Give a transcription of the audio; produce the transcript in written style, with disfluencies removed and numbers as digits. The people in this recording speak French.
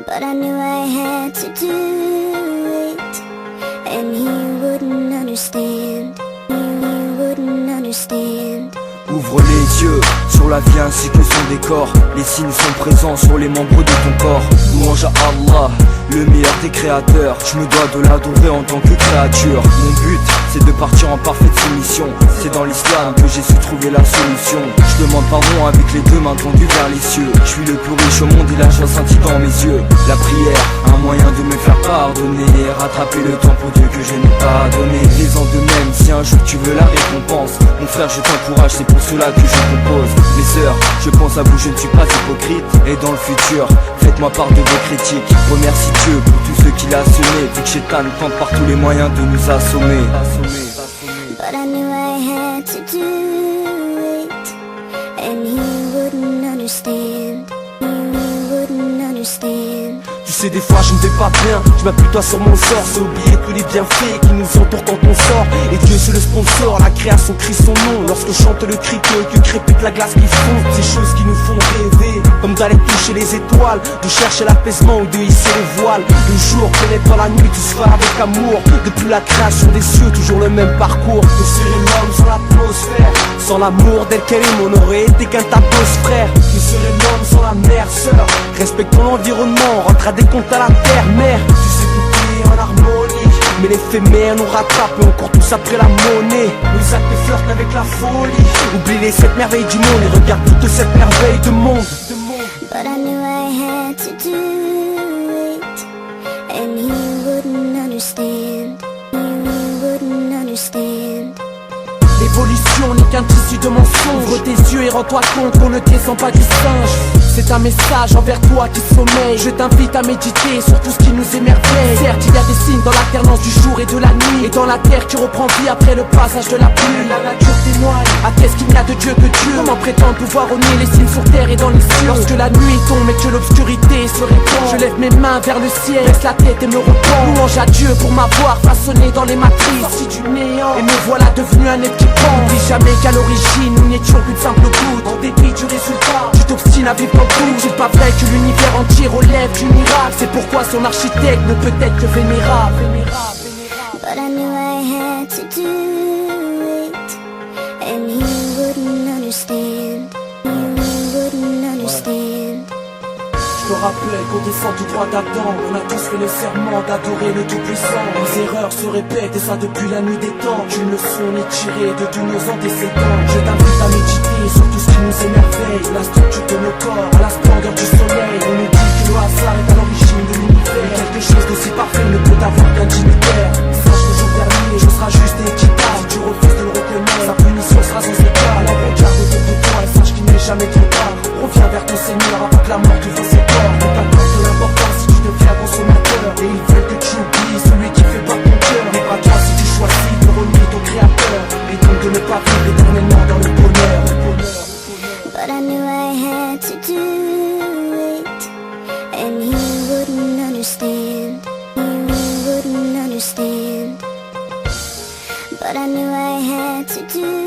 But I knew I had to do it, and he wouldn't understand. He wouldn't understand. Ouvre les yeux sur la vie ainsi que son décor. Les signes sont présents sur les membres de ton corps. Louange à Allah, le meilleur des créateurs. Je me dois de l'adorer en tant que créature. Mon but, c'est de partir en parfaite soumission. C'est dans l'islam que j'ai su trouver la solution. Je demande pardon avec les deux mains tendues vers les cieux. Je suis le plus riche au monde et la joie scintille dans mes yeux. La prière, un moyen de me faire pardonner, rattraper le temps pour Dieu que je n'ai pas donné. Fais-en de même si un jour tu veux la récompense. Mon frère, je t'encourage, c'est pour cela que je compose. Mes sœurs, je pense à vous, je ne suis pas hypocrite. Et dans le futur, faites-moi part de vos critiques. Remercie Dieu pour tout ce qu'il a semé, vu que Shaitan tente par tous les moyens de nous assommer. But I knew I had to do it, and he wouldn't understand. He wouldn't understand. Tu sais, des fois je ne vais pas bien, je m'appuie toi sur mon sort. C'est oublier tous les bienfaits qui nous entourent quand on sort. Et Dieu c'est le sponsor, la création crie son nom. Lorsque chante le cri que crépite la glace qui fond. Ces choses qui nous font rêver, comme d'aller toucher les étoiles, de chercher l'apaisement ou de hisser le voile. Le jour pénètre dans la nuit, tout se fait avec amour. Depuis la création des cieux, toujours le même parcours. Que serait l'homme sans l'atmosphère? Sans l'amour d'El Karim, on aurait été qu'un tapos frère. Que serait l'homme sans la mère sœur? Respectons l'environnement, rentre à des comptes à la terre mère. Tu sais tout est en harmonie, mais l'éphémère nous rattrape et on court tous après la monnaie. Nos actes flirtent avec la folie. Oublie les 7 merveilles du monde et regarde toute cette merveille de monde. But I knew I had to do it, and he wouldn't understand. He wouldn't understand. L'évolution n'est qu'un tissu de mensonges. Ouvre tes yeux et rends-toi compte qu'on ne descend pas du singe. C'est un message envers toi qui sommeille. Je t'invite à méditer sur tout ce qui nous émerveille. Certes, il y a des signes dans l'alternance du jour et de la nuit, et dans la terre qui reprend vie après le passage de la pluie. La nature témoigne, atteste qu'il n'y a de Dieu que Dieu. Comment prétendre pouvoir renier les signes sur terre et dans les cieux? Lorsque la nuit tombe et que l'obscurité se répand, je lève mes mains vers le ciel, baisse la tête et me repens. Louange à Dieu pour m'avoir façonné dans les matrices, sorti du néant, et me voilà devenu un être qui pense. N'oublie jamais qu'à l'origine nous n'étions qu'une simple goutte. En dépit du résultat, tu t'obstines à vivre dans le doute. C'est pas vrai que l'univers entier relève du miracle. C'est pourquoi son architecte ne peut être que vénérable. But I knew I had to do it, and he wouldn't understand. He wouldn't understand. Je te rappelle qu'au descend tout droit d'Adam, on a tous fait le serment d'adorer le Tout-Puissant. Les erreurs se répètent et ça depuis la nuit des temps. Qu'une leçon est tirée de tous nos antécédents. Je t'invite à méditer sur tout ce qui nous émerveille. La structure de nos corps, à la splendeur du soleil. On nous dit que le hasard est à l'origine de l'univers. Quelque chose d'aussi parfait ne peut avoir qu'un dignitaire. Sache que jour dernier, je serai juste et équitable. Tu refuses de le reconnaître, sa punition sera sans égal. Regarde autour de toi et sache qu'il n'est jamais trop tard. Reviens vers ton Seigneur avant que la mort te fasse ses corps. Ne t'accorde de l'importance si tu deviens consommateur. Et ils veulent que tu oublies celui qui fait battre ton cœur. Mais pas toi si tu choisis de renier ton créateur, et donc de ne pas vivre éternellement dans le bonheur. But I knew I had to do it, and he wouldn't understand. He wouldn't understand. But I knew I had to do